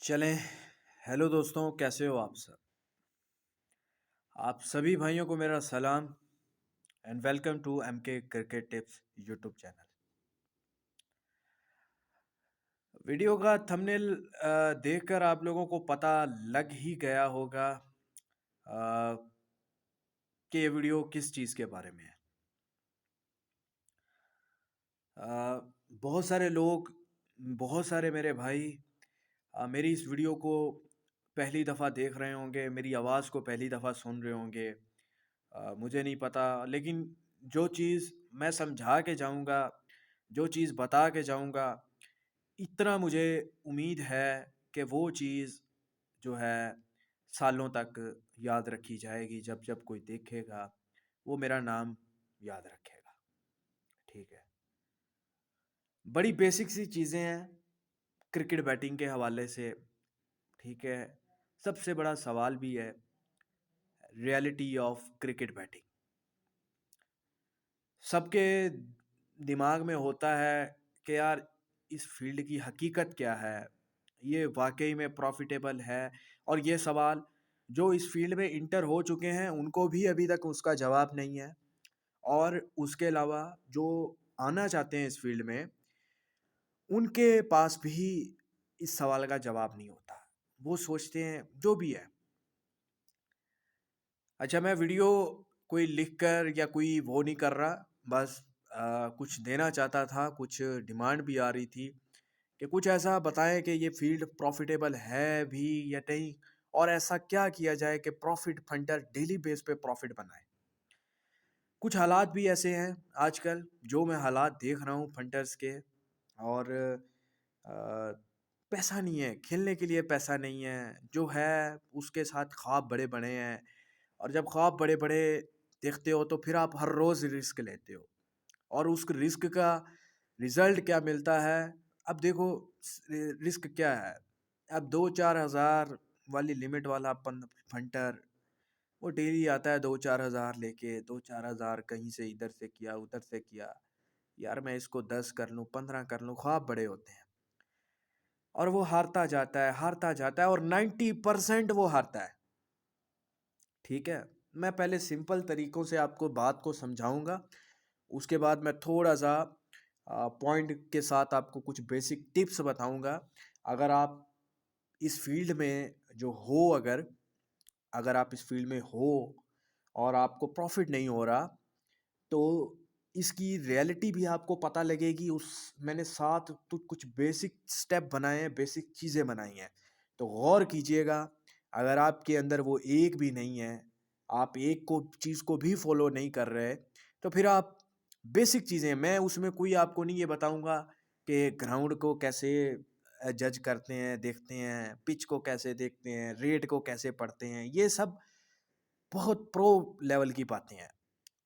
चलें। हेलो दोस्तों, कैसे हो आप सब? आप सभी भाइयों को मेरा सलाम and welcome to MK cricket tips YouTube channel. Video का थंबनेल देखकर आप लोगों को पता लग ही गया होगा कि ये वीडियो किस चीज़ के बारे में है। बहुत सारे लोग, बहुत सारे मेरे भाई मेरी इस वीडियो को पहली दफ़ा देख रहे होंगे, मेरी आवाज़ को पहली दफ़ा सुन रहे होंगे। मुझे नहीं पता, लेकिन जो चीज़ मैं समझा के जाऊँगा, जो चीज़ बता के जाऊँगा, इतना मुझे उम्मीद है कि वो चीज़ जो है सालों तक याद रखी जाएगी। जब जब कोई देखेगा वो मेरा नाम याद रखेगा। ठीक है। बड़ी बेसिक सी चीज़ें हैं क्रिकेट बैटिंग के हवाले से। ठीक है। सबसे बड़ा सवाल भी है रियलिटी ऑफ क्रिकेट बैटिंग। सबके दिमाग में होता है कि यार इस फील्ड की हकीकत क्या है, ये वाकई में प्रॉफिटेबल है। और ये सवाल जो इस फील्ड में इंटर हो चुके हैं उनको भी अभी तक उसका जवाब नहीं है। और उसके अलावा जो आना चाहते हैं इस फील्ड में, उनके पास भी इस सवाल का जवाब नहीं होता। वो सोचते हैं जो भी है। अच्छा, मैं वीडियो कोई लिख कर या कोई वो नहीं कर रहा, बस कुछ देना चाहता था, कुछ डिमांड भी आ रही थी कि कुछ ऐसा बताएं कि ये फील्ड प्रॉफिटेबल है भी या नहीं, और ऐसा क्या किया जाए कि प्रॉफिट फंटर डेली बेस पे प्रॉफिट बनाए। कुछ हालात भी ऐसे हैं आजकल, जो मैं हालात देख रहा हूँ फंटर्स के। और पैसा नहीं है, खेलने के लिए पैसा नहीं है, जो है उसके साथ ख्वाब बड़े बड़े हैं। और जब ख्वाब बड़े बड़े देखते हो तो फिर आप हर रोज़ रिस्क लेते हो, और उस रिस्क का रिजल्ट क्या मिलता है। अब देखो, रिस्क क्या है। अब 2-4 हज़ार वाली लिमिट वाला फंटर वो डेली आता है 2-4 हज़ार लेके, 2-4 हज़ार कहीं से इधर से किया उधर से किया। यार मैं इसको 10 कर लूँ, 15 कर लूँ, ख्वाब बड़े होते हैं। और वो हारता जाता है, और 90% वो हारता है। ठीक है। मैं पहले सिंपल तरीकों से आपको बात को समझाऊंगा, उसके बाद मैं थोड़ा सा पॉइंट के साथ आपको कुछ बेसिक टिप्स बताऊंगा। अगर आप इस फील्ड में जो हो, अगर अगर आप इस फील्ड में हो और आपको प्रॉफिट नहीं हो रहा, तो इसकी रियलिटी भी आपको पता लगेगी। उस मैंने 7 तो कुछ बेसिक स्टेप बनाए हैं, बेसिक चीज़ें बनाई हैं, तो गौर कीजिएगा। अगर आपके अंदर वो एक भी नहीं है, आप एक को चीज़ को भी फॉलो नहीं कर रहे, तो फिर आप बेसिक चीज़ें, मैं उसमें कोई आपको नहीं ये बताऊंगा कि ग्राउंड को कैसे जज करते हैं, देखते हैं, पिच को कैसे देखते हैं, रेट को कैसे पढ़ते हैं। ये सब बहुत प्रो लेवल की बातें हैं।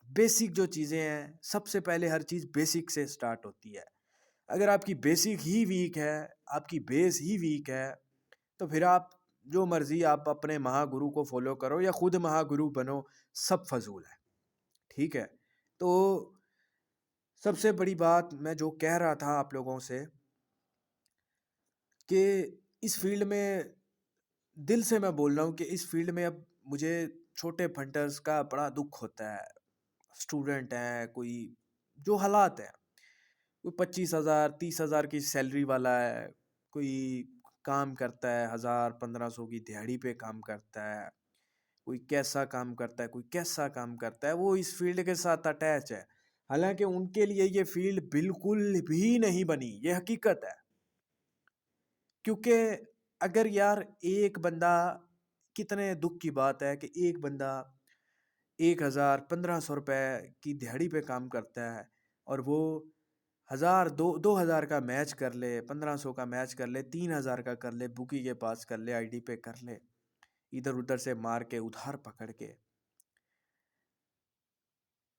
बेसिक जो चीज़ें हैं, सबसे पहले हर चीज़ बेसिक से स्टार्ट होती है। अगर आपकी बेसिक ही वीक है, आपकी बेस ही वीक है, तो फिर आप जो मर्ज़ी आप अपने महागुरु को फॉलो करो या खुद महागुरु बनो, सब फजूल है। ठीक है। तो सबसे बड़ी बात मैं जो कह रहा था आप लोगों से, कि इस फील्ड में दिल से मैं बोल रहा हूँ कि इस फील्ड में अब मुझे छोटे फंटर्स का बड़ा दुख होता है। स्टूडेंट है कोई, जो हालात हैं, कोई 25,000 30,000 की सैलरी वाला है, कोई काम करता है 1,000 1500 की दिहाड़ी पे काम करता है, कोई कैसा काम करता है, कोई कैसा काम करता है, वो इस फील्ड के साथ अटैच है। हालांकि उनके लिए ये फील्ड बिल्कुल भी नहीं बनी, ये हकीकत है। क्योंकि अगर यार एक बंदा, कितने दुख की बात है कि एक बंदा 1,000 1500 रुपए की दिहाड़ी पे काम करता है, और वो 1,000 2,000 का मैच कर ले, 1500 का मैच कर ले, 3,000 का कर ले, बुकी के पास कर ले, आईडी पे कर ले, इधर उधर से मार के उधार पकड़ के,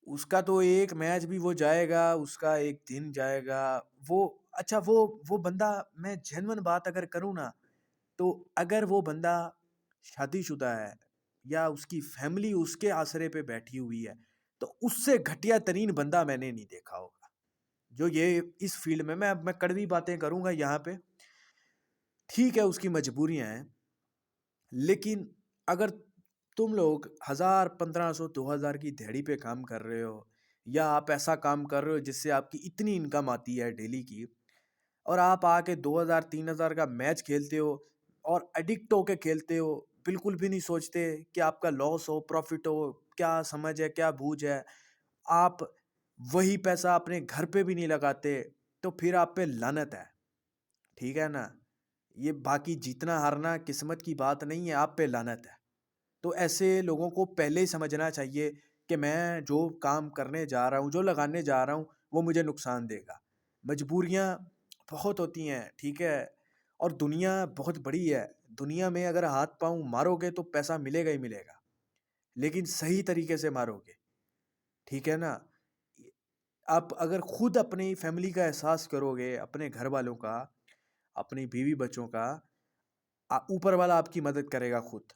उसका तो एक मैच भी वो जाएगा, उसका एक दिन जाएगा। वो अच्छा, वो बंदा, मैं जेन्युइन बात अगर करूँ ना, तो अगर वो बंदा शादीशुदा है या उसकी फैमिली उसके आसरे पे बैठी हुई है, तो उससे घटिया तरीन बंदा मैंने नहीं देखा होगा। जो ये इस फील्ड में, मैं कड़वी बातें करूंगा यहाँ पे, ठीक है, उसकी मजबूरियां हैं, लेकिन अगर तुम लोग 1000, 1500, 2000 की दिहाड़ी पे काम कर रहे हो, या आप ऐसा काम कर रहे हो जिससे आपकी इतनी इनकम आती है डेली की, और आप आके 2000, 3000 का मैच खेलते हो और एडिक्ट होके खेलते हो, बिल्कुल भी नहीं सोचते कि आपका लॉस हो प्रॉफिट हो, क्या समझ है क्या बूझ है, आप वही पैसा अपने घर पे भी नहीं लगाते, तो फिर आप पे लानत है। ठीक है ना? ये बाकी जीतना हारना किस्मत की बात नहीं है, आप पे लानत है। तो ऐसे लोगों को पहले ही समझना चाहिए कि मैं जो काम करने जा रहा हूँ, जो लगाने जा रहा हूँ, वो मुझे नुकसान देगा। मजबूरियाँ बहुत होती हैं, ठीक है? और दुनिया बहुत बड़ी है। दुनिया में अगर हाथ पाँव मारोगे तो पैसा मिलेगा ही मिलेगा, लेकिन सही तरीके से मारोगे, ठीक है ना? आप अगर खुद अपनी फैमिली का एहसास करोगे, अपने घर वालों का, अपनी बीवी बच्चों का, ऊपर वाला आपकी मदद करेगा खुद।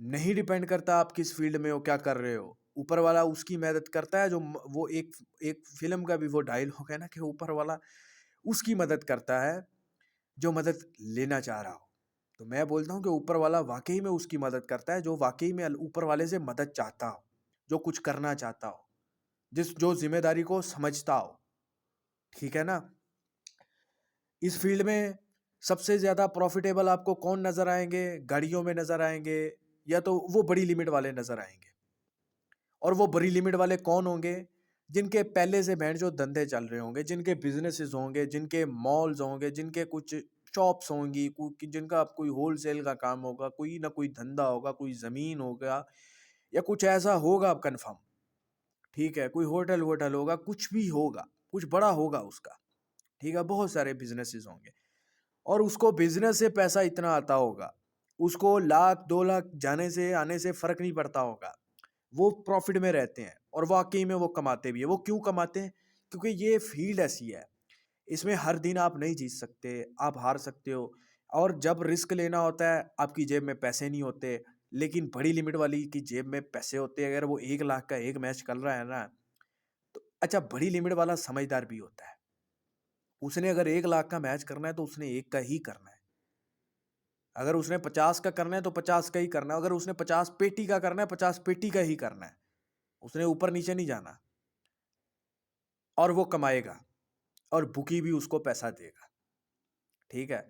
नहीं डिपेंड करता आप किस फील्ड में हो, क्या कर रहे हो। ऊपर वाला उसकी मदद करता है जो वो एक एक फिल्म का भी वो डायलॉग है ना कि ऊपर वाला उसकी मदद करता है जो मदद लेना चाह रहा हो। तो मैं बोलता हूँ कि ऊपर वाला वाकई में उसकी मदद करता है जो वाकई में ऊपर वाले से मदद चाहता हो, जो कुछ करना चाहता हो, जो जिम्मेदारी को समझता हो। ठीक है ना? इस फील्ड में सबसे ज्यादा प्रॉफिटेबल आपको कौन नजर आएंगे? गाड़ियों में नजर आएंगे, या तो वो बड़ी लिमिट वाले नजर आएंगे। और वो बड़ी लिमिट वाले कौन होंगे? जिनके पहले से बैंड जो धंधे चल रहे होंगे, जिनके बिजनेसेस होंगे, जिनके मॉल्स होंगे, जिनके कुछ शॉप्स होंगी, जिनका कोई होलसेल का काम होगा, कोई ना कोई धंधा होगा, कोई जमीन होगा, या कुछ ऐसा होगा अब कन्फर्म। ठीक है, कोई होटल वोटल होगा, कुछ भी होगा, कुछ बड़ा होगा उसका। ठीक है, बहुत सारे बिजनेसेस होंगे, और उसको बिजनेस से पैसा इतना आता होगा, उसको लाख 2 लाख जाने से आने से फर्क नहीं पड़ता होगा। वो प्रॉफिट में रहते हैं, और वाकई में वो कमाते भी है। वो क्यों कमाते हैं? क्योंकि ये फील्ड ऐसी है, इसमें हर दिन आप नहीं जीत सकते, आप हार सकते हो। और जब रिस्क लेना होता है, आपकी जेब में पैसे नहीं होते, लेकिन बड़ी लिमिट वाली की जेब में पैसे होते हैं। अगर वो 1 लाख का एक मैच चल रहा है ना, तो अच्छा, बड़ी लिमिट वाला समझदार भी होता है। उसने अगर 1 लाख का मैच करना है तो उसने एक का ही करना है। अगर उसने 50 का करना है तो 50 का ही करना है। अगर उसने 50 पेटी का करना है, 50 पेटी का ही करना है। उसने ऊपर नीचे नहीं जाना, और वो कमाएगा, और बुकी भी उसको पैसा देगा। ठीक है?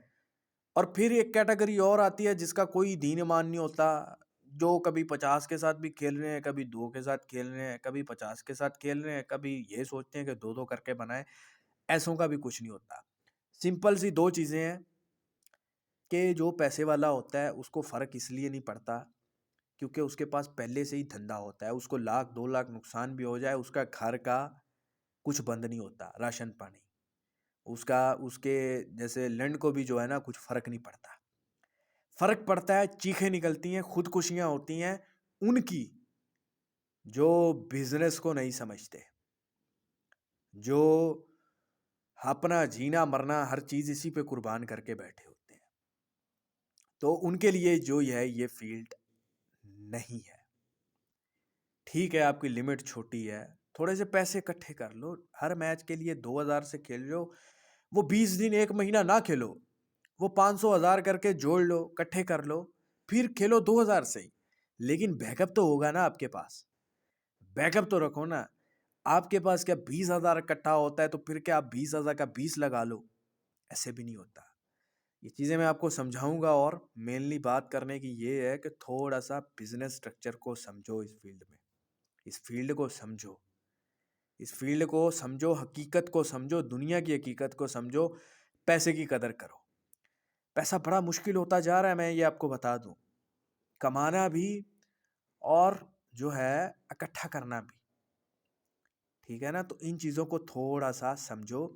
और फिर एक कैटेगरी और आती है जिसका कोई दीन ईमान नहीं होता, जो कभी 50 के साथ भी खेल रहे हैं, कभी 2 के साथ खेल रहे हैं, कभी 50 के साथ खेल रहे हैं, कभी ये सोचते हैं कि 2-2 करके बनाए। ऐसों का भी कुछ नहीं होता। सिंपल सी 2 चीजें हैं कि जो पैसे वाला होता है उसको फर्क इसलिए नहीं पड़ता क्योंकि उसके पास पहले से ही धंधा होता है। उसको लाख 2 लाख नुकसान भी हो जाए, उसका घर का कुछ बंद नहीं होता, राशन पानी उसका, उसके जैसे लैंड को भी जो है ना कुछ फर्क नहीं पड़ता। फर्क पड़ता है, चीखें निकलती हैं, खुदकुशियां होती हैं उनकी, जो बिजनेस को नहीं समझते, जो अपना जीना मरना हर चीज इसी पे कुर्बान करके बैठे होते हैं। तो उनके लिए जो ये फील्ड नहीं है। ठीक है, आपकी लिमिट छोटी है, थोड़े से पैसे इकट्ठे कर लो। हर मैच के लिए 2000 से खेल लो, वो 20 दिन 1 महीना ना खेलो, वो 500 1000 करके जोड़ लो, इकट्ठे कर लो, फिर खेलो 2000 से ही। लेकिन बैकअप तो होगा ना आपके पास, बैकअप तो रखो ना। आपके पास क्या 20 000 इकट्ठा होता है तो फिर क्या आप 20 000 का 20 लगा लो? ऐसे भी नहीं होता। ये चीज़ें मैं आपको समझाऊंगा, और मेनली बात करने की ये है कि थोड़ा सा बिजनेस स्ट्रक्चर को समझो। इस फील्ड में, इस फील्ड को समझो, इस फील्ड को समझो, हकीकत को समझो, दुनिया की हकीकत को समझो, पैसे की कदर करो। पैसा बड़ा मुश्किल होता जा रहा है, मैं ये आपको बता दूं, कमाना भी और जो है इकट्ठा करना भी। ठीक है ना? तो इन चीज़ों को थोड़ा सा समझो।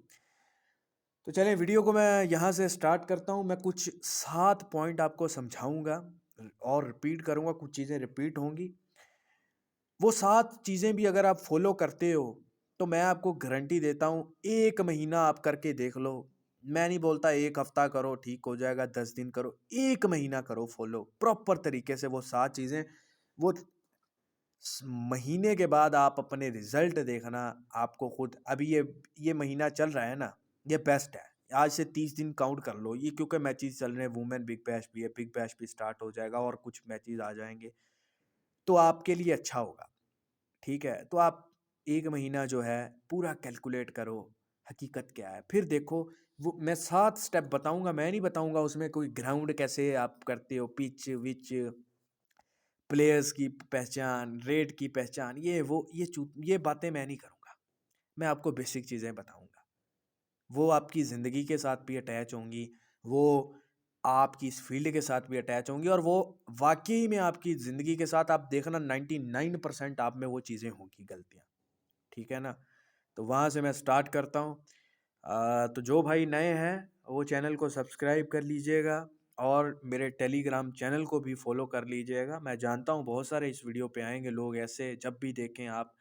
तो चलें, वीडियो को मैं यहाँ से स्टार्ट करता हूँ। मैं कुछ 7 पॉइंट आपको समझाऊंगा और रिपीट करूँगा, कुछ चीज़ें रिपीट होंगी। वो 7 चीज़ें भी अगर आप फॉलो करते हो तो मैं आपको गारंटी देता हूँ 1 महीना आप करके देख लो। मैं नहीं बोलता 1 हफ्ता करो ठीक हो जाएगा, 10 दिन करो, 1 महीना करो फॉलो प्रॉपर तरीके से वो 7 चीज़ें। वो महीने के बाद आप अपने रिजल्ट देखना। आपको खुद, अभी ये महीना चल रहा है ना, ये बेस्ट है, आज से 30 दिन काउंट कर लो, ये क्योंकि मैचेस चल रहे हैं, वुमेन बिग बैश भी है, बिग बैश भी स्टार्ट हो जाएगा और कुछ मैचेस आ जाएंगे, तो आपके लिए अच्छा होगा। ठीक है, तो आप 1 महीना जो है पूरा कैलकुलेट करो, हकीकत क्या है, फिर देखो। वो मैं 7 स्टेप बताऊंगा, मैं नहीं बताऊंगा उसमें कोई ग्राउंड कैसे आप करते हो, पिच विच, प्लेयर्स की पहचान, रेट की पहचान, ये बातें मैं नहीं करूंगा। मैं आपको बेसिक चीज़ें बताऊंगा, वो आपकी ज़िंदगी के साथ भी अटैच होंगी, वो आपकी इस फील्ड के साथ भी अटैच होंगी, और वो वाकई में आपकी ज़िंदगी के साथ, आप देखना 99% आप में वो चीज़ें होंगी, गलतियाँ। ठीक है ना? तो वहाँ से मैं स्टार्ट करता हूँ। तो जो भाई नए हैं वो चैनल को सब्सक्राइब कर लीजिएगा और मेरे टेलीग्राम चैनल को भी फॉलो कर लीजिएगा। मैं जानता हूँ बहुत सारे इस वीडियो पे आएंगे लोग ऐसे, जब भी देखें आप,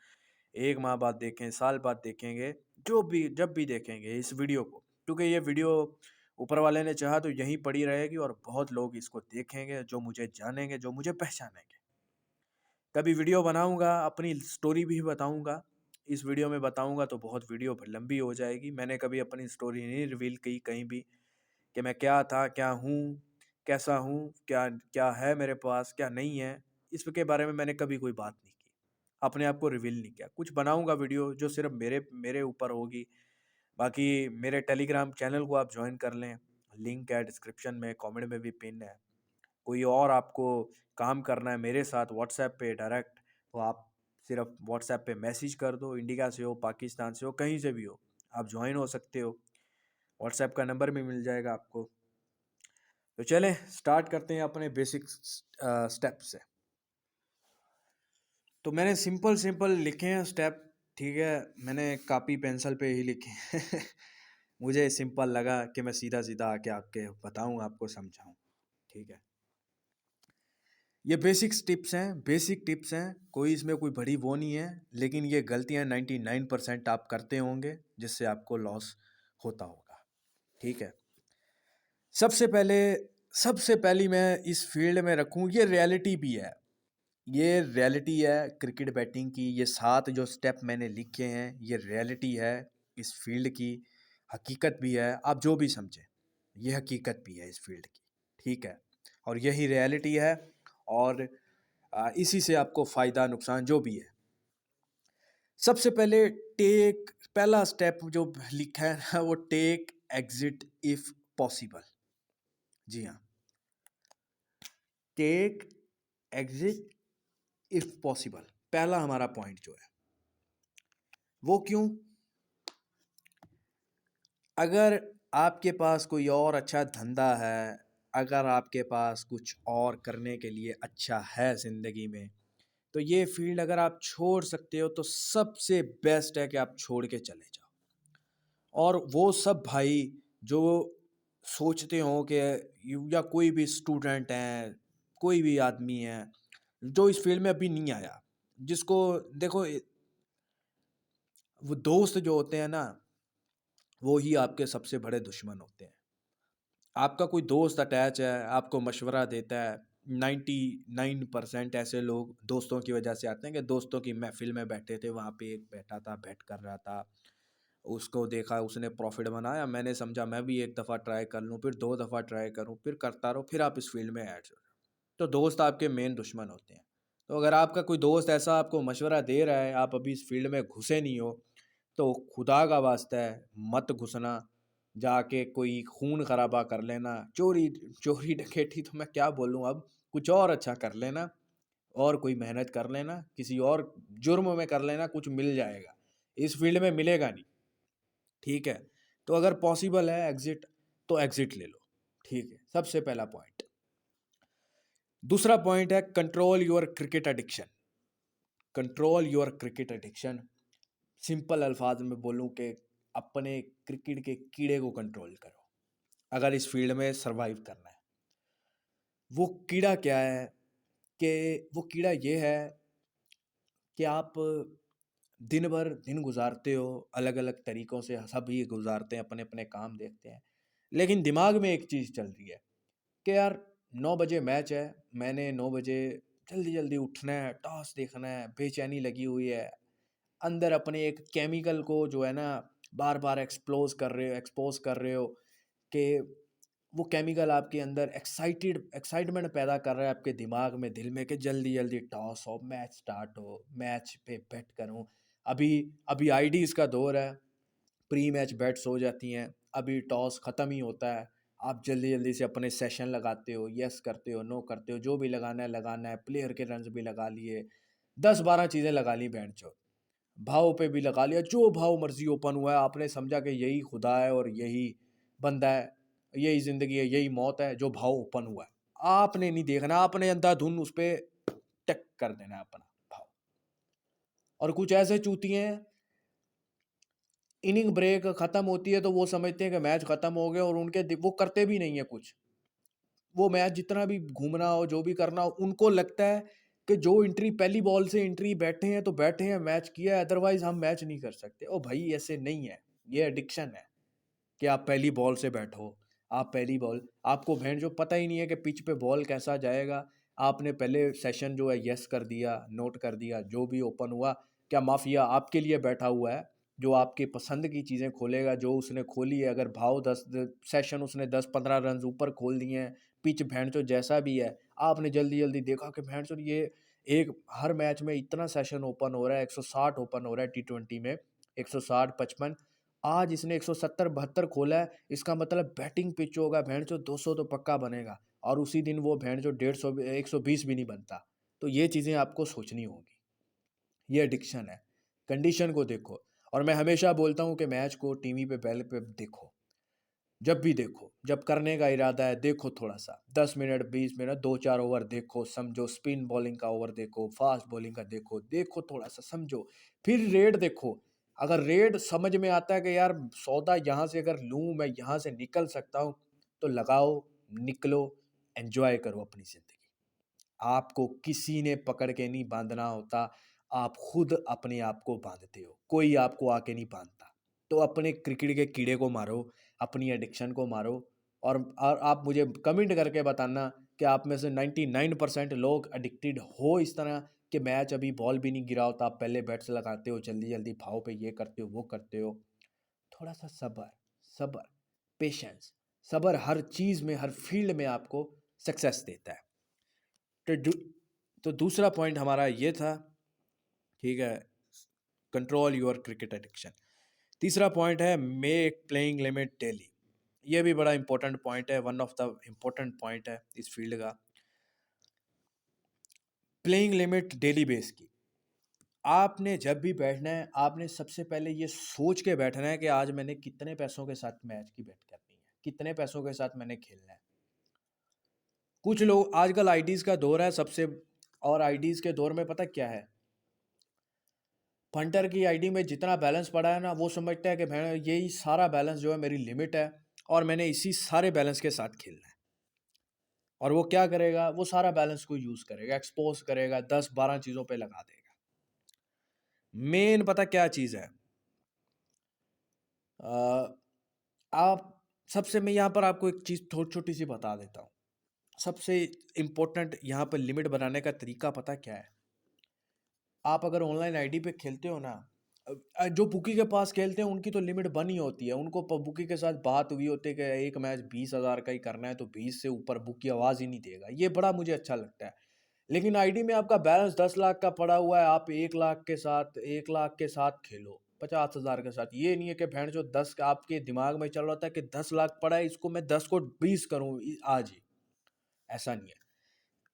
1 माह बाद देखें, साल बाद देखेंगे, जब भी देखेंगे इस वीडियो को, क्योंकि ये वीडियो ऊपर वाले ने चाहा तो यहीं पड़ी रहेगी और बहुत लोग इसको देखेंगे, जो मुझे जानेंगे, जो मुझे पहचानेंगे। कभी वीडियो बनाऊंगा, अपनी स्टोरी भी बताऊंगा। इस वीडियो में बताऊंगा तो बहुत वीडियो लंबी हो जाएगी। मैंने कभी अपनी स्टोरी नहीं रिवील की कहीं भी, कि मैं क्या था, क्या हूँ, कैसा हूँ, क्या क्या है मेरे पास, क्या नहीं है। इसके बारे में मैंने कभी कोई बात नहीं की, अपने आप को रिवील नहीं किया। कुछ बनाऊंगा वीडियो जो सिर्फ मेरे मेरे ऊपर होगी। बाकी मेरे टेलीग्राम चैनल को आप ज्वाइन कर लें, लिंक है डिस्क्रिप्शन में, कमेंट में भी पिन है। कोई और आपको काम करना है मेरे साथ व्हाट्सएप पे डायरेक्ट, तो आप सिर्फ व्हाट्सएप पे मैसेज कर दो, इंडिया से हो, पाकिस्तान से हो, कहीं से भी हो, आप ज्वाइन हो सकते हो। व्हाट्सएप का नंबर भी मिल जाएगा आपको। तो चलें स्टार्ट करते हैं अपने बेसिक स्टेप से। तो मैंने सिंपल सिंपल लिखे हैं स्टेप, ठीक है, मैंने कापी पेंसिल पे ही लिखे हैं। मुझे सिंपल लगा कि मैं सीधा सीधा आके आपके बताऊं, आपको समझाऊं। ठीक है, ये बेसिक टिप्स हैं, कोई इसमें कोई बड़ी वो नहीं है, लेकिन ये गलतियां 99% आप करते होंगे, जिससे आपको लॉस होता होगा। ठीक है, सबसे पहले सबसे पहली मैं इस फील्ड में रखूं, ये रियलिटी भी है, ये रियलिटी है क्रिकेट बैटिंग की। ये 7 जो स्टेप मैंने लिखे हैं, ये रियलिटी है इस फील्ड की, हकीकत भी है, आप जो भी समझें, ये हकीकत भी है इस फील्ड की। ठीक है, और यही रियलिटी है, और इसी से आपको फ़ायदा नुकसान जो भी है। सबसे पहले पहला स्टेप जो लिखा है ना, वो टेक एग्जिट इफ पॉसिबल। जी हाँ, टेक एग्जिट इफ पॉसिबल, पहला हमारा पॉइंट जो है वो क्यों। अगर आपके पास कोई और अच्छा धंधा है, अगर आपके पास कुछ और करने के लिए अच्छा है ज़िंदगी में, तो ये फील्ड अगर आप छोड़ सकते हो तो सबसे बेस्ट है कि आप छोड़ के चले जाओ। और वो सब भाई जो सोचते हो कि या कोई भी स्टूडेंट हैं, कोई भी आदमी है जो इस फील्ड में अभी नहीं आया, जिसको देखो, वो दोस्त जो होते हैं ना, वो ही आपके सबसे बड़े दुश्मन होते हैं। आपका कोई दोस्त अटैच है, आपको मशवरा देता है, 99% ऐसे लोग दोस्तों की वजह से आते हैं, कि दोस्तों की महफिल में बैठे थे, वहाँ पे एक बैठा था, बैठ कर रहा था, उसको देखा, उसने प्रॉफिट बनाया, मैंने समझा मैं भी एक दफ़ा ट्राई कर लूँ, फिर 2 दफ़ा ट्राई करूँ, फिर करता रहो, फिर आप इस फील्ड में ऐड हो। तो दोस्त आपके मेन दुश्मन होते हैं। तो अगर आपका कोई दोस्त ऐसा आपको मशवरा दे रहा है, आप अभी इस फील्ड में घुसे नहीं हो, तो खुदा का वास्ता है मत घुसना। जाके कोई खून खराबा कर लेना, चोरी चोरी डकैती तो मैं क्या बोलूँ अब, कुछ और अच्छा कर लेना, और कोई मेहनत कर लेना, किसी और जुर्म में कर लेना, कुछ मिल जाएगा, इस फील्ड में मिलेगा नहीं। ठीक है, तो अगर पॉसिबल है एग्जिट, तो एग्जिट ले लो। ठीक है, सबसे पहला पॉइंट। दूसरा पॉइंट है control your cricket addiction. Control your cricket addiction, simple अल्फाज में बोलूं कि अपने क्रिकेट के कीड़े को कंट्रोल करो, अगर इस फील्ड में सरवाइव करना है। वो कीड़ा क्या है, कि वो कीड़ा ये है कि आप दिन भर दिन गुजारते हो, अलग अलग तरीक़ों से सब ही गुजारते हैं, अपने अपने काम देखते हैं, लेकिन दिमाग में एक चीज़ चल रही है कि यार 9 बजे मैच है, मैंने 9 बजे जल्दी जल्दी उठना है, टॉस देखना है, बेचैनी लगी हुई है, अंदर अपने एक केमिकल को जो है ना बार बार एक्सपोज कर रहे हो कि वो केमिकल आपके अंदर एक्साइटमेंट पैदा कर रहा है आपके दिमाग में, दिल में, कि जल्दी जल्दी टॉस हो, मैच स्टार्ट हो, मैच पे बेट करूं। अभी अभी आईडीज का दौर है, प्री मैच बेट्स हो जाती हैं, अभी टॉस ख़त्म ही होता है, आप जल्दी जल्दी से अपने सेशन लगाते हो, यस करते हो, नो करते हो, जो भी लगाना है, प्लेयर के रन भी लगा लिए, 10-12 चीज़ें लगा ली बैंड चो, भाव पे भी लगा लिया, जो भाव मर्जी ओपन हुआ है, आपने समझा कि यही खुदा है और यही बंदा है, यही ज़िंदगी है, यही मौत है, जो भाव ओपन हुआ है आपने नहीं देखना, आपने अंधाधुन उस पर टक कर देना है अपना भाव। और कुछ ऐसे चूतिए हैं, इनिंग ब्रेक खत्म होती है तो वो समझते हैं कि मैच खत्म हो गया, और उनके वो करते भी नहीं है कुछ, वो मैच जितना भी घूमना हो, जो भी करना हो, उनको लगता है कि जो एंट्री पहली बॉल से एंट्री बैठे हैं तो बैठे हैं, मैच किया है, अदरवाइज हम मैच नहीं कर सकते। ओ भाई ऐसे नहीं है, ये एडिक्शन है कि आप पहली बॉल से बैठो, आप पहली बॉल, आपको भेड़ जो पता ही नहीं है कि पिच पे बॉल कैसा जाएगा, आपने पहले सेशन जो है यस कर दिया, नोट कर दिया, जो भी ओपन हुआ, क्या माफिया आपके लिए बैठा हुआ है जो आपकी पसंद की चीज़ें खोलेगा, जो उसने खोली है, अगर भाव 10 सेशन उसने 10-15 रन ऊपर खोल दिए हैं, पिच भेड़ चो जैसा भी है, आपने जल्दी जल्दी देखा कि भेड़ चो ये एक हर मैच में इतना सेशन ओपन हो रहा है, 160 ओपन हो रहा है T20 में, 160-55, आज इसने 170-72 खोला है, इसका मतलब बैटिंग पिच होगा भेड़ चो 200 तो पक्का बनेगा, और उसी दिन वो भेड़ चो 150 120 भी नहीं बनता। तो ये चीज़ें आपको सोचनी होगी, ये एडिक्शन है। कंडीशन को देखो, और मैं हमेशा बोलता हूँ कि मैच को टीवी पे पहले पे देखो, जब भी देखो, जब करने का इरादा है देखो, थोड़ा सा 10 मिनट 20 मिनट 2-4 ओवर देखो, समझो, स्पिन बॉलिंग का ओवर देखो, फास्ट बॉलिंग का देखो, देखो थोड़ा सा समझो, फिर रेट देखो। अगर रेट समझ में आता है कि यार सौदा यहाँ से अगर लूँ, मैं यहाँ से निकल सकता हूँ, तो लगाओ, निकलो, एंजॉय करो अपनी ज़िंदगी। आपको किसी ने पकड़ के नहीं बांधना होता, आप खुद अपने आप को बांधते हो, कोई आपको आके नहीं बांधता। तो अपने क्रिकेट के कीड़े को मारो, अपनी एडिक्शन को मारो, और आप मुझे कमेंट करके बताना कि आप में से 99% लोग एडिक्टेड हो इस तरह कि मैच अभी बॉल भी नहीं गिरा होता, आप पहले बैट्स लगाते हो, जल्दी जल्दी भाव पे ये करते हो, वो करते हो। थोड़ा सा सब्र, सब्र, पेशेंस, सब्र हर चीज़ में, हर फील्ड में आपको सक्सेस देता है। तो तो दूसरा पॉइंट हमारा ये था, ठीक है, कंट्रोल योर क्रिकेट एडिक्शन। तीसरा पॉइंट है मेक प्लेइंग लिमिट डेली। ये भी बड़ा इंपॉर्टेंट पॉइंट है, one of the important point है इस फील्ड का। प्लेइंग लिमिट डेली बेस की, आपने जब भी बैठना है, आपने सबसे पहले ये सोच के बैठना है कि आज मैंने कितने पैसों के साथ मैच की बेट करनी है, कितने पैसों के साथ मैंने खेलना है। कुछ लोग आजकल आईडीज का दौर है सबसे, और आईडीज के दौर में पता क्या है, फंटर की आईडी में जितना बैलेंस पड़ा है ना, वो समझता है कि भाई यही सारा बैलेंस जो है मेरी लिमिट है, और मैंने इसी सारे बैलेंस के साथ खेलना है। और वो क्या करेगा, वो सारा बैलेंस को यूज़ करेगा, एक्सपोज करेगा, 10-12 चीज़ों पे लगा देगा। मेन पता क्या चीज़ है, आप सबसे, मैं यहाँ पर आपको एक चीज़ थोड़ी छोटी सी बता देता हूँ। सबसे इम्पोर्टेंट यहाँ पर लिमिट बनाने का तरीका पता क्या है, आप अगर ऑनलाइन आईडी पे खेलते हो ना, जो बुकी के पास खेलते हैं उनकी तो लिमिट बनी होती है, उनको बुकी के साथ बात हुई होती है कि एक मैच 20,000 का ही करना है, तो 20 से ऊपर बुकी आवाज़ ही नहीं देगा, ये बड़ा मुझे अच्छा लगता है। लेकिन आईडी में आपका बैलेंस 10 लाख का पड़ा हुआ है, आप 1 लाख के साथ, 1 लाख के साथ खेलो, 50,000 के साथ, ये नहीं है कि भैंस जो 10 का आपके दिमाग में चल रहा था कि 10 लाख पड़ा है, इसको मैं 10 को 20 करूँ आज ही, ऐसा नहीं है।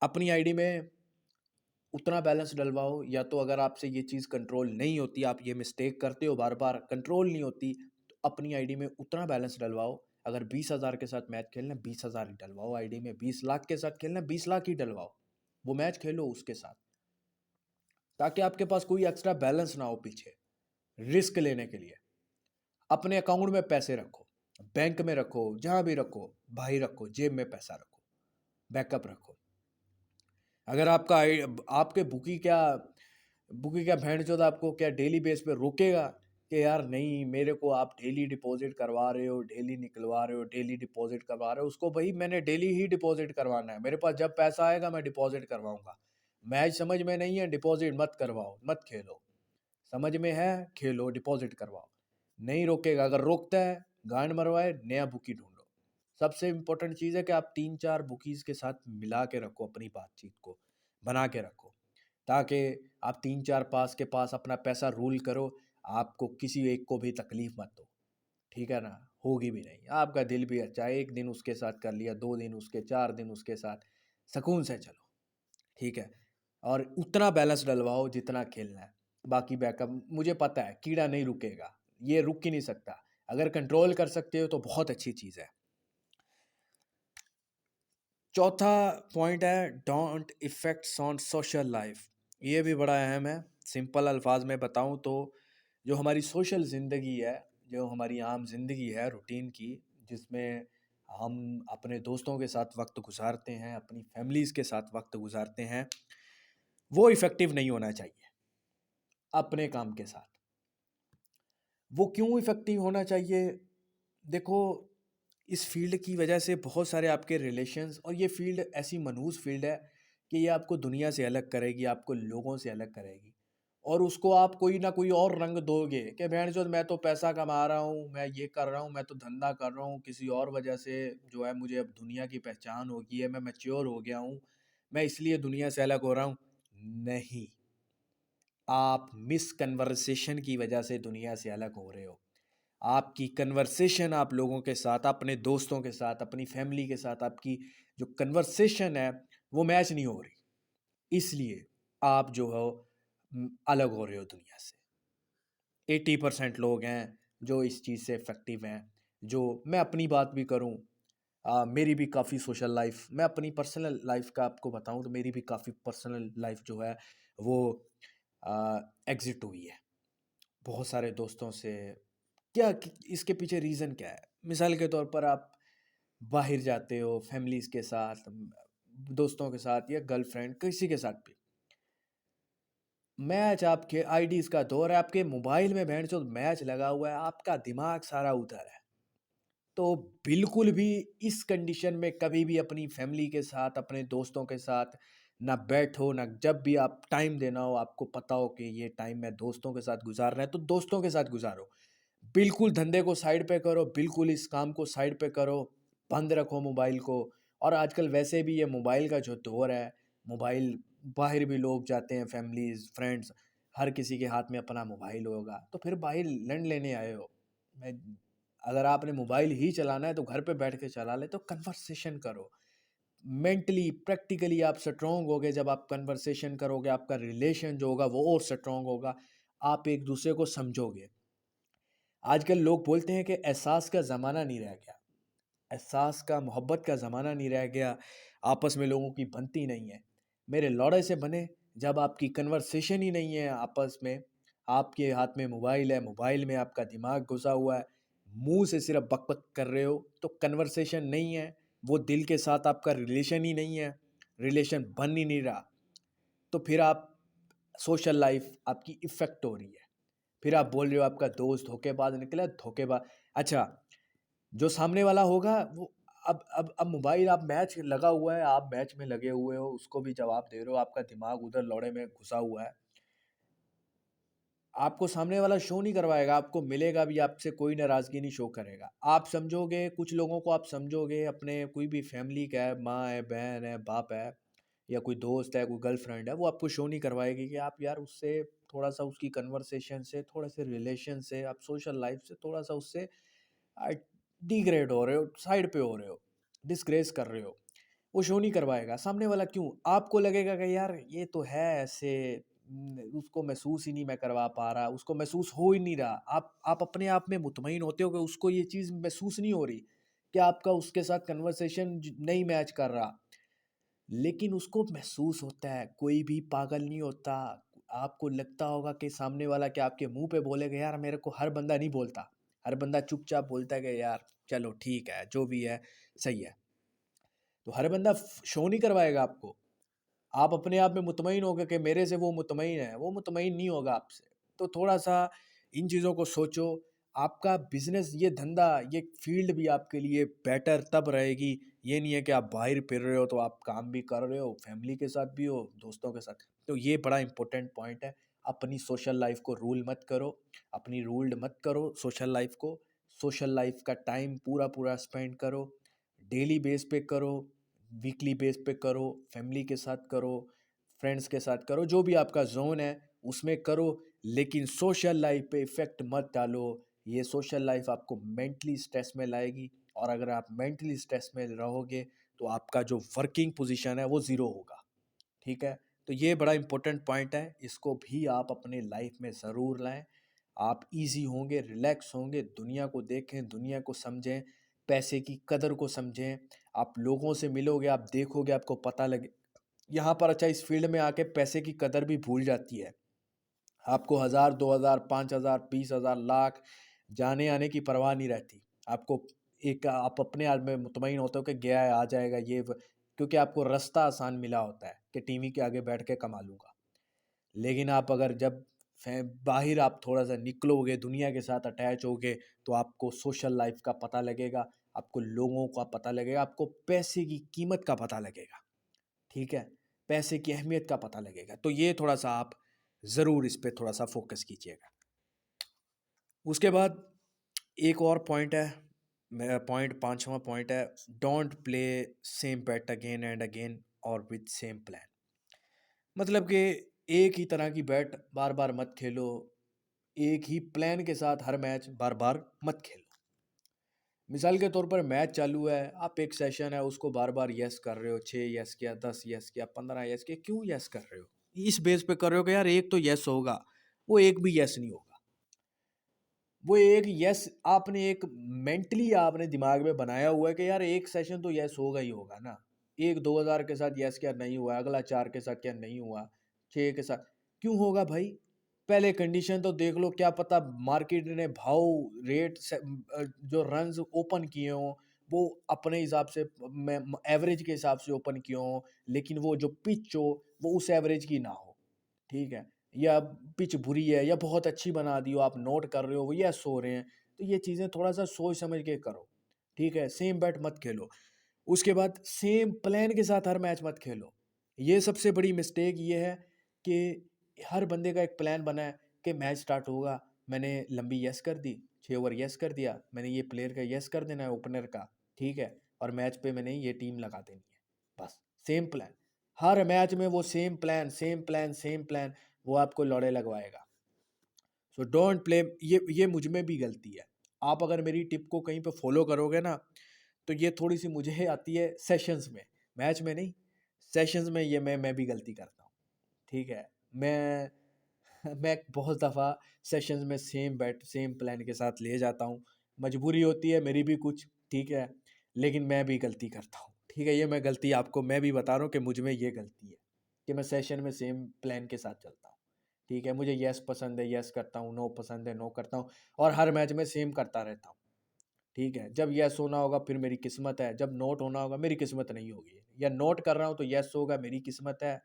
अपनी आईडी में उतना बैलेंस डलवाओ, या तो अगर आपसे ये चीज़ कंट्रोल नहीं होती, आप ये मिस्टेक करते हो बार बार, कंट्रोल नहीं होती, तो अपनी आईडी में उतना बैलेंस डलवाओ। अगर 20,000 के साथ मैच खेलना, 20,000 ही डलवाओ आईडी में, 20 लाख के साथ खेलना, 20 लाख ही डलवाओ, वो मैच खेलो उसके साथ, ताकि आपके पास कोई एक्स्ट्रा बैलेंस ना हो पीछे रिस्क लेने के लिए। अपने अकाउंट में पैसे रखो, बैंक में रखो, जहाँ भी रखो, भाई रखो, जेब में पैसा रखो, बैकअप रखो। अगर आपके बुकी क्या भेड़ चोद आपको क्या डेली बेस पे रोकेगा कि यार नहीं, मेरे को आप डेली डिपॉजिट करवा रहे हो, डेली निकलवा रहे हो, डेली डिपॉजिट करवा रहे हो, उसको भाई मैंने डेली ही डिपॉजिट करवाना है, मेरे पास जब पैसा आएगा मैं डिपॉजिट करवाऊंगा। मैच समझ में नहीं है, डिपॉजिट मत करवाओ, मत खेलो। समझ में है, खेलो, डिपॉजिट करवाओ। नहीं रोकेगा, अगर रोकता है गांड मरवाए, नया बुकी ढूंढो। सबसे इम्पोर्टेंट चीज़ है कि आप 3-4 बुकीज़ के साथ मिला के रखो, अपनी बातचीत को बना के रखो, ताकि आप 3-4 पास के पास अपना पैसा रूल करो, आपको किसी एक को भी तकलीफ मत दो, ठीक है ना? होगी भी नहीं, आपका दिल भी अच्छा है, 1 दिन उसके साथ कर लिया, 2 दिन उसके, 4 दिन उसके साथ, सुकून से चलो, ठीक है? और उतना बैलेंस डलवाओ जितना खेलना है, बाकी बैकअप मुझे पता है कीड़ा नहीं रुकेगा, ये रुक ही नहीं सकता, अगर कंट्रोल कर सकते हो तो बहुत अच्छी चीज़ है। चौथा पॉइंट है don't effects on social life. ये भी बड़ा अहम है। सिंपल अल्फाज में बताऊं तो जो हमारी सोशल ज़िंदगी है, जो हमारी आम ज़िंदगी है रूटीन की, जिसमें हम अपने दोस्तों के साथ वक्त गुजारते हैं, अपनी फैमिलीज़ के साथ वक्त गुजारते हैं, वो इफ़ेक्टिव नहीं होना चाहिए अपने काम के साथ। वो क्यों इफ़ेक्टिव होना चाहिए? देखो, इस फील्ड की वजह से बहुत सारे आपके रिलेशंस, और ये फील्ड ऐसी मनहूस फील्ड है कि ये आपको दुनिया से अलग करेगी, आपको लोगों से अलग करेगी, और उसको आप कोई ना कोई और रंग दोगे कि भैंचोद मैं तो पैसा कमा रहा हूँ, मैं ये कर रहा हूँ, मैं तो धंधा कर रहा हूँ, किसी और वजह से जो है मुझे अब दुनिया की पहचान हो गई है, मैं मैच्योर हो गया हूँ, मैं इसलिए दुनिया से अलग हो रहा हूँ। नहीं, आप मिस कन्वर्सेशन की वजह से दुनिया से अलग हो रहे हो। आपकी कन्वर्सेशन आप लोगों के साथ, अपने दोस्तों के साथ, अपनी फैमिली के साथ, आपकी जो कन्वर्सेशन है वो मैच नहीं हो रही, इसलिए आप जो हो अलग हो रहे हो दुनिया से। 80% लोग हैं जो इस चीज़ से इफ़ेक्टिव हैं। जो मैं अपनी बात भी करूं, मेरी भी काफ़ी सोशल लाइफ, मैं अपनी पर्सनल लाइफ का आपको बताऊं तो मेरी भी काफ़ी पर्सनल लाइफ जो है वो एग्जिट हुई है बहुत सारे दोस्तों से। इसके पीछे रीज़न क्या है? मिसाल के तौर पर आप बाहर जाते हो फैमिलीज़ के साथ, दोस्तों के साथ या गर्लफ्रेंड किसी के साथ भी, मैच आपके आईडीज़ का दौर है, आपके मोबाइल में भेंटचोद मैच लगा हुआ है, आपका दिमाग सारा उधर है। तो बिल्कुल भी इस कंडीशन में कभी भी अपनी फैमिली के साथ, अपने दोस्तों के साथ ना बैठो, ना जब भी आप टाइम देना हो, आपको पता हो कि ये टाइम मैं दोस्तों के साथ गुजार रहा है, तो दोस्तों के साथ गुजारो। बिल्कुल धंधे को साइड पे करो, बिल्कुल इस काम को साइड पे करो, बंद रखो मोबाइल को। और आजकल वैसे भी ये मोबाइल का जो दौर है, मोबाइल बाहर भी लोग जाते हैं, फैमिलीज़, फ्रेंड्स, हर किसी के हाथ में अपना मोबाइल होगा, तो फिर बाहर लड़ लेने आए हो। मैं अगर आपने मोबाइल ही चलाना है तो घर पे बैठ के चला ले, तो कन्वर्सेशन करो। मेंटली, प्रैक्टिकली आप स्ट्रॉन्ग होगे जब आप कन्वर्सेशन करोगे, आपका रिलेशन जो होगा वो और स्ट्रॉन्ग होगा, आप एक दूसरे को समझोगे। आजकल लोग बोलते हैं कि एहसास का ज़माना नहीं रह गया, एहसास का, मोहब्बत का ज़माना नहीं रह गया, आपस में लोगों की बनती नहीं है। मेरे लौड़े से बने, जब आपकी कन्वर्सेशन ही नहीं है आपस में, आपके हाथ में मोबाइल है, मोबाइल में आपका दिमाग घुसा हुआ है, मुँह से सिर्फ बक-बक कर रहे हो, तो कन्वर्सेशन नहीं है, वो दिल के साथ आपका रिलेशन ही नहीं है, रिलेशन बन ही नहीं रहा, तो फिर आप सोशल लाइफ़ आपकी इफ़ेक्ट हो रही है। फिर आप बोल रहे हो आपका दोस्त धोखेबाज निकला, धोखेबाज। अच्छा, जो सामने वाला होगा वो, अब मोबाइल, आप मैच लगा हुआ है, आप मैच में लगे हुए हो, उसको भी जवाब दे रहे हो, आपका दिमाग उधर लौड़े में घुसा हुआ है। आपको सामने वाला शो नहीं करवाएगा, आपको मिलेगा भी, आपसे कोई नाराज़गी नहीं शो करेगा। आप समझोगे, कुछ लोगों को आप समझोगे, अपने कोई भी फैमिली का है, माँ है, बहन है, बाप है, या कोई दोस्त है, कोई गर्लफ्रेंड है, वो आपको शो नहीं करवाएगी कि आप यार उससे थोड़ा-सा, उसकी कन्वर्सेशन से, थोड़े-से रिलेशन से, आप सोशल लाइफ़ से थोड़ा-सा उससे अ, डिग्रेड हो रहे हो, साइड पे हो रहे हो, डिस्ग्रेस कर रहे हो। वो शो नहीं करवाएगा, सामने वाला क्यों? आपको लगेगा कि यार ये तो है ऐसे, उसको महसूस ही नहीं मैं करवा पा रहा, उसको महसूस हो ही नहीं रहा। आप अपने आप में मुतमईन होते हो कि उसको ये चीज़ महसूस नहीं हो रही, कि आपका उसके साथ कन्वर्सेशन नहीं मैच कर रहा। लेकिन उसको महसूस होता है, कोई भी पागल नहीं होता। आपको लगता होगा कि सामने वाला क्या आपके मुँह पे बोलेगा, यार मेरे को हर बंदा नहीं बोलता। हर बंदा चुपचाप बोलता है कि यार चलो ठीक है, जो भी है सही है। तो हर बंदा शो नहीं करवाएगा आपको। आप अपने आप में मुतमईन होगे कि मेरे से वो मुतमईन है, वो मुतमईन नहीं होगा आपसे। तो थोड़ा-सा इन चीज़ों को सोचो। आपका बिज़नेस, ये धंधा, ये फ़ील्ड भी आपके लिए बेटर तब रहेगी, ये नहीं है कि आप बाहर फिर रहे हो तो आप काम भी कर रहे हो, फैमिली के साथ भी हो, दोस्तों के साथ। तो ये बड़ा इम्पोर्टेंट पॉइंट है। अपनी सोशल लाइफ को रूल मत करो, अपनी रूल्ड मत करो सोशल लाइफ को। सोशल लाइफ का टाइम पूरा पूरा स्पेंड करो, डेली बेस पे करो, वीकली बेस पे करो, फैमिली के साथ करो, फ्रेंड्स के साथ करो, जो भी आपका जोन है उसमें करो, लेकिन सोशल लाइफ पे इफ़ेक्ट मत डालो। ये सोशल लाइफ आपको मेंटली स्ट्रेस में लाएगी, और अगर आप मेंटली स्ट्रेस में रहोगे तो आपका जो वर्किंग पोजीशन है वो ज़ीरो होगा। ठीक है, तो ये बड़ा इंपॉर्टेंट पॉइंट है, इसको भी आप अपने लाइफ में ज़रूर लाएं। आप इजी होंगे, रिलैक्स होंगे, दुनिया को देखें, दुनिया को समझें, पैसे की कदर को समझें। आप लोगों से मिलोगे, आप देखोगे, आपको पता लगे यहाँ पर। अच्छा, इस फील्ड में आके पैसे की कदर भी भूल जाती है। आपको 1000, 2000, 5000, 20,000, लाख जाने आने की परवाह नहीं रहती आपको। एक आप अपने आप में मुतमईन होते हो कि गया है, आ जाएगा क्योंकि आपको रास्ता आसान मिला होता है कि टीवी के आगे बैठ के कमा लूँगा। लेकिन आप अगर जब बाहर आप थोड़ा सा निकलोगे, दुनिया के साथ अटैच होगे, तो आपको सोशल लाइफ का पता लगेगा, आपको लोगों का पता लगेगा, आपको पैसे की कीमत का पता लगेगा। ठीक है, पैसे की अहमियत का पता लगेगा। तो ये थोड़ा सा आप ज़रूर इस पे थोड़ा सा फोकस कीजिएगा। उसके बाद एक और पॉइंट है, मेरा पॉइंट 5वां पॉइंट है, don't play same bat again and again और विथ सेम प्लान। मतलब कि एक ही तरह की बैट बार बार मत खेलो, एक ही प्लान के साथ हर मैच बार बार मत खेलो। मिसाल के तौर पर मैच चालू है, आप एक सेशन है उसको बार बार यस कर रहे हो, 6 यस किया, 10 यस किया, 15 यस किया, क्यों यस कर रहे हो? इस बेस पे कर रहे हो कि यार एक तो यस होगा, वो एक भी यस नहीं होगा। वो एक यस आपने एक मेंटली आपने दिमाग में बनाया हुआ है कि यार एक सेशन तो यस होगा ही होगा ना। एक 2000 के साथ यस क्या नहीं हुआ, अगला 4 के साथ क्या नहीं हुआ, 6 के साथ क्यों होगा भाई? पहले कंडीशन तो देख लो, क्या पता मार्केट ने भाव रेट जो रन्स ओपन किए हों वो अपने हिसाब से एवरेज के हिसाब से ओपन किए हों, लेकिन वो जो पिच हो वो उस एवरेज की ना हो। ठीक है, या पिच बुरी है या बहुत अच्छी बना दी हो, आप नोट कर रहे हो वो यस हो रहे हैं, तो ये चीज़ें थोड़ा सा सोच समझ के करो। ठीक है, सेम बैट मत खेलो। उसके बाद सेम प्लान के साथ हर मैच मत खेलो। ये सबसे बड़ी मिस्टेक ये है कि हर बंदे का एक प्लान बना है कि मैच स्टार्ट होगा, मैंने लंबी यस कर दी, 6 ओवर यस कर दिया, मैंने ये प्लेयर का यस कर देना है, ओपनर का। ठीक है, और मैच पे मैंने ये टीम लगा देनी है, बस सेम प्लान। हर मैच में वो same plan, same plan, same plan, वो आपको लौड़े लगवाएगा। सो डोंट प्ले, ये मुझ में भी गलती है। आप अगर मेरी टिप को कहीं पे फॉलो करोगे ना, तो ये थोड़ी सी मुझे आती है सेशंस में, मैच में नहीं, सेशंस में ये मैं भी गलती करता हूँ। ठीक है, मैं मैं बहुत दफ़ा सेशंस में सेम बैट सेम प्लान के साथ ले जाता हूँ। मजबूरी होती है मेरी भी कुछ, ठीक है, लेकिन मैं भी गलती करता हूँ। ठीक है, ये मैं गलती आपको मैं भी बता रहा हूँ कि मुझ में ये गलती है कि मैं सेशन में सेम प्लान के साथ चलता हूँ। ठीक है, मुझे यस पसंद है यस करता हूँ, नो पसंद है नो करता हूँ, और हर मैच में सेम करता रहता हूँ। ठीक है, जब यस होना होगा फिर मेरी किस्मत है, जब नोट होना होगा मेरी किस्मत नहीं होगी, या नोट कर रहा हूँ तो यस होगा, मेरी किस्मत है।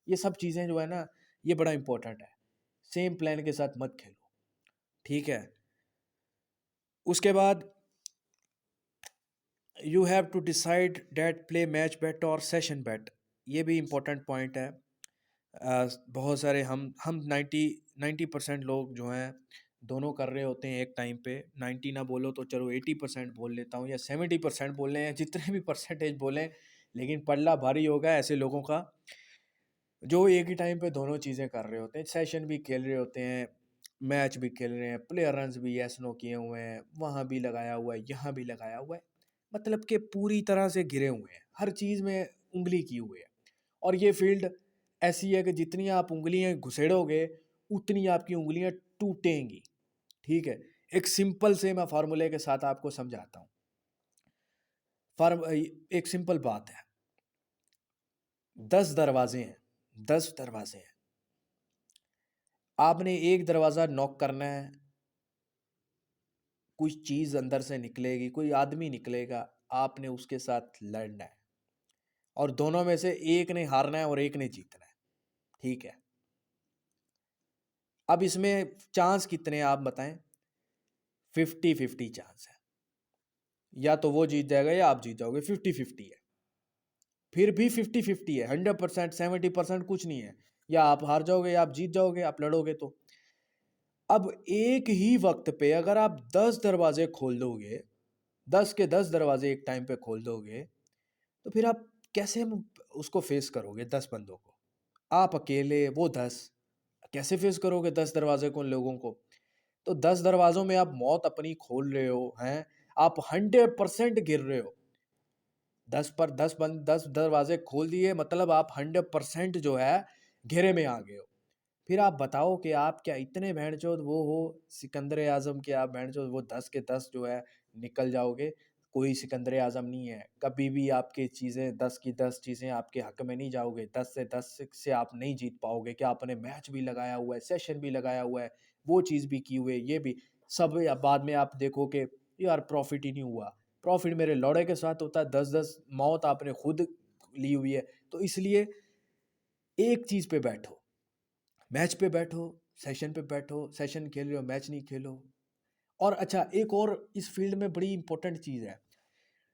ये सब चीज़ें जो है ना, ये बड़ा इंपॉर्टेंट है। सेम प्लान के साथ मत खेलो। ठीक है, उसके बाद you have to decide that play match bet और सेशन बेट। ये भी इम्पोर्टेंट पॉइंट है। बहुत सारे हम 90% लोग जो हैं दोनों कर रहे होते हैं एक टाइम पे। 90 ना बोलो तो चलो 80% बोल लेता हूँ, या 70% बोल लें, या जितने भी परसेंटेज बोलें, लेकिन पल्ला भारी होगा ऐसे लोगों का जो एक ही टाइम पे दोनों चीज़ें कर रहे होते हैं। सेशन भी खेल रहे होते हैं, मैच भी खेल रहे हैं, प्लेयर रन्स भी यस नो किए हुए हैं, वहाँ भी लगाया हुआ है, यहाँ भी लगाया हुआ है, मतलब कि पूरी तरह से घिरे हुए हैं, हर चीज़ में उंगली की हुई है। और ये फील्ड ऐसी है कि जितनी आप उंगलियां घुसेड़ोगे उतनी आपकी उंगलियां टूटेंगी। ठीक है, एक सिंपल से मैं फार्मूले के साथ आपको समझाता हूँ। फार्म एक सिंपल बात है, 10 दरवाजे हैं, 10 दरवाजे हैं, आपने एक दरवाज़ा नॉक करना है, कुछ चीज़ अंदर से निकलेगी, कोई आदमी निकलेगा, आपने उसके साथ लड़ना है, और दोनों में से एक ने हारना है और एक ने जीतना है। ठीक है, अब इसमें चांस कितने हैं आप बताएं? 50-50 चांस है, या तो वो जीत जाएगा या आप जीत जाओगे, 50-50 है। फिर भी 50-50 है, 100%, 70% कुछ नहीं है। या आप हार जाओगे या आप जीत जाओगे, आप लड़ोगे तो। अब एक ही वक्त पे अगर आप 10 दरवाजे खोल दोगे, 10 के 10 दरवाजे एक टाइम पे खोल दोगे, तो फिर आप कैसे उसको फेस करोगे 10 बंदों को? आप अकेले, वो 10, कैसे फेस करोगे 10 दरवाजे को, उन लोगों को? तो 10 दरवाजों में आप मौत अपनी खोल रहे हो, हैं? आप 100% गिर रहे हो। 10 पर 10 बंद 10 दरवाजे खोल दिए मतलब आप 100% जो है घेरे में आ गए हो। फिर आप बताओ कि आप क्या इतने भेड़चोद वो हो सिकंदर आजम के, आप भेड़चोद वो 10 के 10 जो है निकल जाओगे? कोई सिकंदर आजम नहीं है। कभी भी आपकी चीज़ें 10 की 10 चीज़ें आपके हक में नहीं जाओगे। 10 से 10 से आप नहीं जीत पाओगे। क्या आपने मैच भी लगाया हुआ है, सेशन भी लगाया हुआ है, वो चीज़ भी की हुई है, ये भी सब बाद में आप देखो कि यार प्रॉफिट ही नहीं हुआ। प्रॉफिट मेरे लौड़े के साथ होता है, 10-10 मौत आपने खुद ली हुई है। तो इसलिए एक चीज़ पे बैठो, मैच पे बैठो, सेशन पे बैठो, सेशन खेल रहे हो, मैच नहीं खेलो। और अच्छा एक और इस फील्ड में बड़ी इंपॉर्टेंट चीज़ है,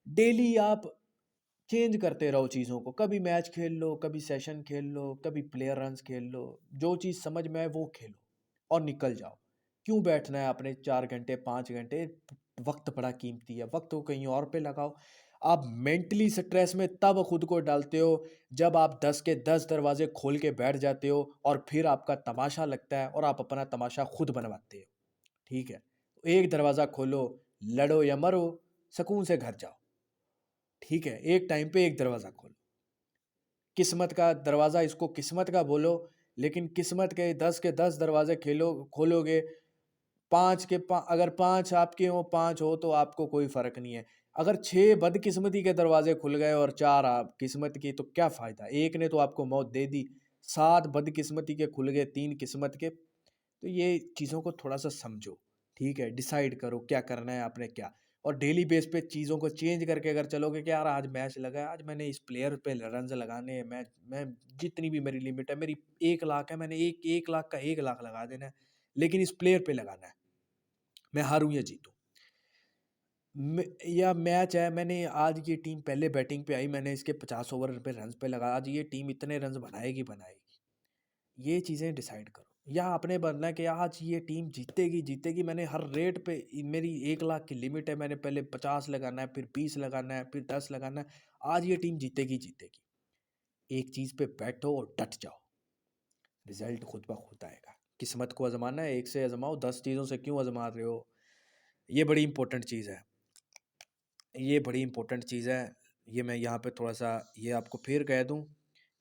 डेली आप चेंज करते रहो चीज़ों को। कभी मैच खेल लो, कभी सेशन खेल लो, कभी प्लेयर रन्स खेल लो, जो चीज़ समझ में आए वो खेलो और निकल जाओ। क्यों बैठना है अपने 4 घंटे 5 घंटे? वक्त बड़ा कीमती है, वक्त को कहीं और पे लगाओ। आप मेंटली स्ट्रेस में तब खुद को डालते हो जब आप 10 के 10 दरवाजे खोल के बैठ जाते हो और फिर आपका तमाशा लगता है और आप अपना तमाशा खुद बनवाते हो। ठीक है, तो एक दरवाज़ा खोलो, लड़ो या मरो, सुकून से घर जाओ। ठीक है, एक टाइम पे एक दरवाज़ा खोलो। किस्मत का दरवाज़ा इसको किस्मत का बोलो, लेकिन किस्मत के 10 के 10 दरवाजे खोलोगे, अगर 5 आपके हो, 5 हो तो आपको कोई फ़र्क नहीं है। अगर 6 बदकिस्मती के दरवाजे खुल गए और 4 आप किस्मत की, तो क्या फ़ायदा? एक ने तो आपको मौत दे दी, 7 बदकिस्मती के खुल गए, 3 किस्मत के। तो ये चीज़ों को थोड़ा-सा समझो, ठीक है? डिसाइड करो क्या करना है आपने क्या। और डेली बेस पे चीज़ों को चेंज करके अगर चलोगे कि यार आज मैच लगा है, आज मैंने इस प्लेयर पे रन्स लगाने हैं, मैं जितनी भी मेरी लिमिट है, मेरी 1 लाख है, मैंने 1 लाख का 1 लाख लगा देना है, लेकिन इस प्लेयर पे लगाना है, मैं हारूँ या जीतूँ। या मैच है, मैंने आज ये टीम पहले बैटिंग पे आई, मैंने इसके 50 ओवर पे रन्स पे लगा, आज ये टीम इतने रन्स बनाएगी। ये चीज़ें डिसाइड करो। या आपने बनना है कि आज ये टीम जीतेगी, मैंने हर रेट पे मेरी 1 लाख की लिमिट है, मैंने पहले 50 लगाना है, फिर 20 लगाना है, फिर 10 लगाना है, आज ये टीम जीतेगी। एक चीज़ पे बैठो और डट जाओ, रिज़ल्ट खुद ब खुद आएगा। किस्मत को आज़माना है, 1 से आज़माओ, 10 चीज़ों से क्यों आज़मा रहे हो? ये बड़ी इंपॉर्टेंट चीज़ है। ये बड़ी इंपॉर्टेंट चीज़ है। ये मैं यहाँ पे थोड़ा-सा ये आपको फिर कह दूँ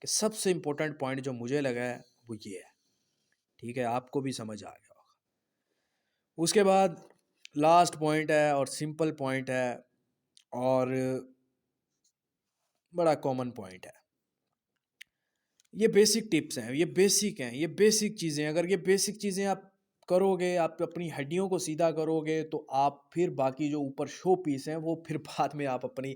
कि सबसे इम्पोर्टेंट पॉइंट जो मुझे लगा है, वो ये है। ठीक है, आपको भी समझ आ गया होगा। उसके बाद लास्ट पॉइंट है और सिंपल पॉइंट है और बड़ा कॉमन पॉइंट है। ये बेसिक टिप्स हैं, ये बेसिक हैं, ये बेसिक चीज़ें, अगर ये बेसिक चीज़ें आप करोगे, आप अपनी हड्डियों को सीधा करोगे, तो आप फिर बाकी जो ऊपर शो पीस हैं, वो फिर बाद में आप अपनी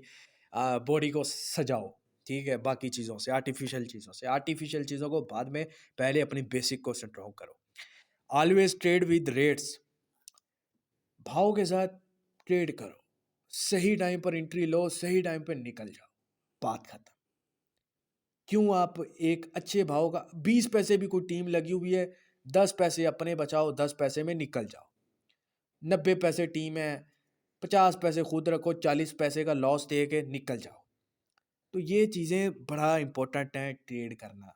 बॉडी को सजाओ, ठीक है? बाकी चीज़ों से, आर्टिफ़िशियल चीज़ों को बाद में, पहले अपनी बेसिक को स्ट्रॉन्ग करो। ऑलवेज़ ट्रेड विद रेट्स, भाव के साथ ट्रेड करो, सही टाइम पर एंट्री लो, सही टाइम पर निकल जाओ, बात खत्म। क्यों आप एक अच्छे भाव का 20 पैसे भी कोई टीम लगी हुई है, 10 पैसे अपने बचाओ, 10 पैसे में निकल जाओ। 90 पैसे टीम है, 50 पैसे खुद रखो, 40 पैसे का लॉस दे के निकल जाओ। तो ये चीज़ें बड़ा इंपॉर्टेंट है ट्रेड करना।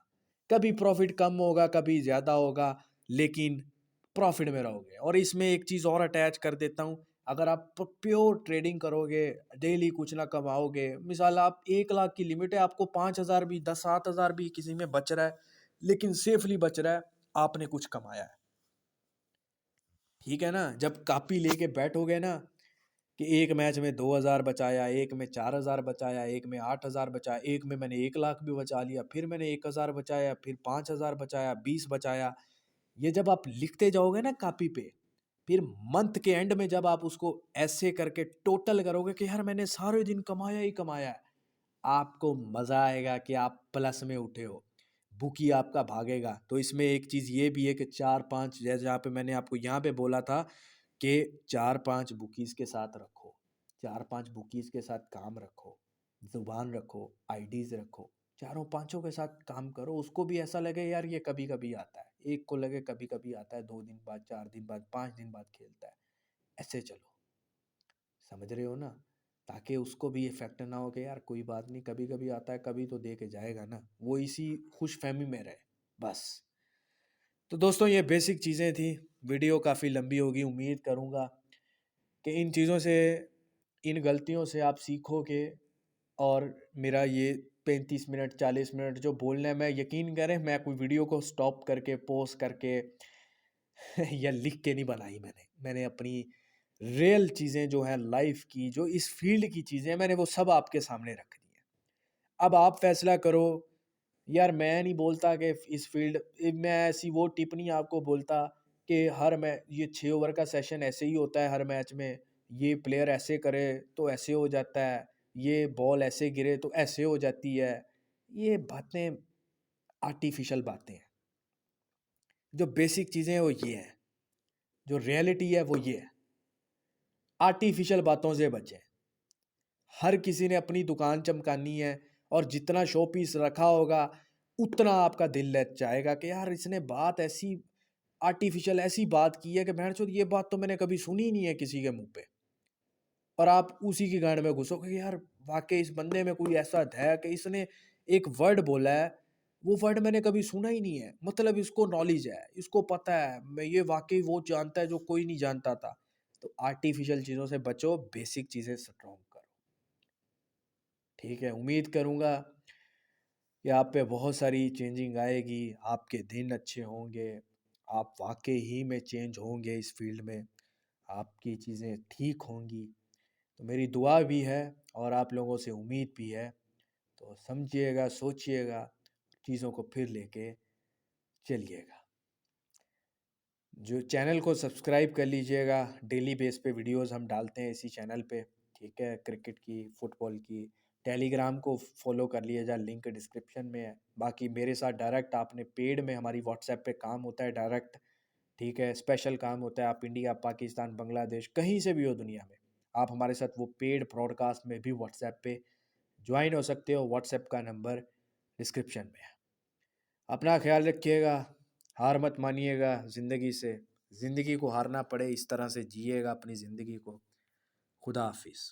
कभी प्रॉफिट कम होगा, कभी ज़्यादा होगा, लेकिन प्रॉफिट में रहोगे। और इसमें एक चीज़ और अटैच कर देता हूँ, अगर आप प्योर ट्रेडिंग करोगे, डेली कुछ ना कमाओगे, मिसाल आप 1 लाख की लिमिट है, आपको 5,000 भी 10 7,000 भी किसी में बच रहा है, लेकिन सेफली बच रहा है, आपने कुछ कमाया है। ठीक है ना? जब कॉपी लेके बैठोगे ना कि एक मैच में 2,000 बचाया, एक में 4,000 बचाया, एक में 8,000 बचाया, एक में मैंने 1 लाख भी बचा लिया, फिर मैंने 1,000 बचाया, फिर 5,000 बचाया, 20 बचाया। ये जब आप लिखते जाओगे ना कॉपी पे, फिर मंथ के एंड में जब आप उसको ऐसे करके टोटल करोगे कि यार मैंने सारे दिन कमाया ही कमाया है, आपको मज़ा आएगा कि आप प्लस में उठे हो। बुकी आपका भागेगा। तो इसमें एक चीज़ ये भी है कि 4-5, जैसे जहाँ पे मैंने आपको यहाँ पे बोला था कि 4-5 बुकीज़ के साथ रखो, 4-5 बुकीज़ के साथ काम रखो, ज़ुबान रखो, आईडीज़ रखो, चारों पांचों के साथ काम करो, उसको भी ऐसा लगे यार ये कभी कभी आता है, एक को लगे कभी कभी आता है, 2 दिन बाद, 4 दिन बाद, 5 दिन बाद खेलता है, ऐसे चलो। समझ रहे हो ना? ताकि उसको भी इफेक्ट ना हो कि यार कोई बात नहीं, कभी कभी आता है, कभी तो दे के जाएगा ना, वो इसी खुश फहमी में रहे बस। तो दोस्तों ये बेसिक चीज़ें थी। वीडियो काफ़ी लंबी होगी, उम्मीद करूँगा कि इन चीज़ों से, इन गलतियों से आप सीखोगे। और मेरा ये 35 मिनट 40 मिनट जो बोलना है, मैं यकीन करें मैं कोई वीडियो को स्टॉप करके पोस्ट करके या लिख के नहीं बनाई। मैंने अपनी रियल चीज़ें जो है लाइफ की, जो इस फील्ड की चीज़ें, मैंने वो सब आपके सामने रख दी है। अब आप फैसला करो। यार मैं नहीं बोलता कि इस फील्ड, मैं ऐसी वो टिप्पणी आपको बोलता कि हर मै ये 6 ओवर का सेशन ऐसे ही होता है हर मैच में, ये प्लेयर ऐसे करे तो ऐसे हो जाता है, ये बॉल ऐसे गिरे तो ऐसे हो जाती है। ये बातें आर्टिफिशियल बातें हैं। जो बेसिक चीज़ें हैं वो ये हैं, जो रियलिटी है वो ये है। आर्टिफिशियल बातों से बचें। हर किसी ने अपनी दुकान चमकानी है, और जितना शो पीस रखा होगा उतना आपका दिल ललचाएगा कि यार इसने बात ऐसी आर्टिफिशियल ऐसी बात की है कि भैंसचोद ये बात तो मैंने कभी सुनी ही नहीं है किसी के मुंह पे। और आप उसी की गांड में घुसोगे कि यार वाकई इस बंदे में कोई ऐसा है कि इसने एक वर्ड बोला है, वो वर्ड मैंने कभी सुना ही नहीं है, मतलब इसको नॉलेज है, इसको पता है, मैं ये वाकई वो जानता है जो कोई नहीं जानता था। तो आर्टिफिशियल चीज़ों से बचो, बेसिक चीज़ें स्ट्रॉन्ग करो। ठीक है, उम्मीद करूँगा कि आप पे बहुत सारी चेंजिंग आएगी, आपके दिन अच्छे होंगे, आप वाकई ही में चेंज होंगे इस फील्ड में, आपकी चीज़ें ठीक होंगी। तो मेरी दुआ भी है और आप लोगों से उम्मीद भी है। तो समझिएगा, सोचिएगा, चीज़ों को फिर लेके चलिएगा। जो चैनल को सब्सक्राइब कर लीजिएगा, डेली बेस पे वीडियोस हम डालते हैं इसी चैनल पे। ठीक है, क्रिकेट की, फुटबॉल की। टेलीग्राम को फॉलो कर लीजिएगा, लिंक डिस्क्रिप्शन में है। बाकी मेरे साथ डायरेक्ट आपने पेड में हमारी व्हाट्सएप पे काम होता है डायरेक्ट। ठीक है, स्पेशल काम होता है, आप इंडिया, पाकिस्तान, बांग्लादेश कहीं से भी हो दुनिया में, आप हमारे साथ वो पेड ब्रॉडकास्ट में भी व्हाट्सएप पे ज्वाइन हो सकते हो। व्हाट्सएप का नंबर डिस्क्रिप्शन में है। अपना ख्याल रखिएगा, हार मत मानिएगा ज़िंदगी से। ज़िंदगी को हारना पड़े इस तरह से जिएगा अपनी ज़िंदगी को। खुदा हाफिज़।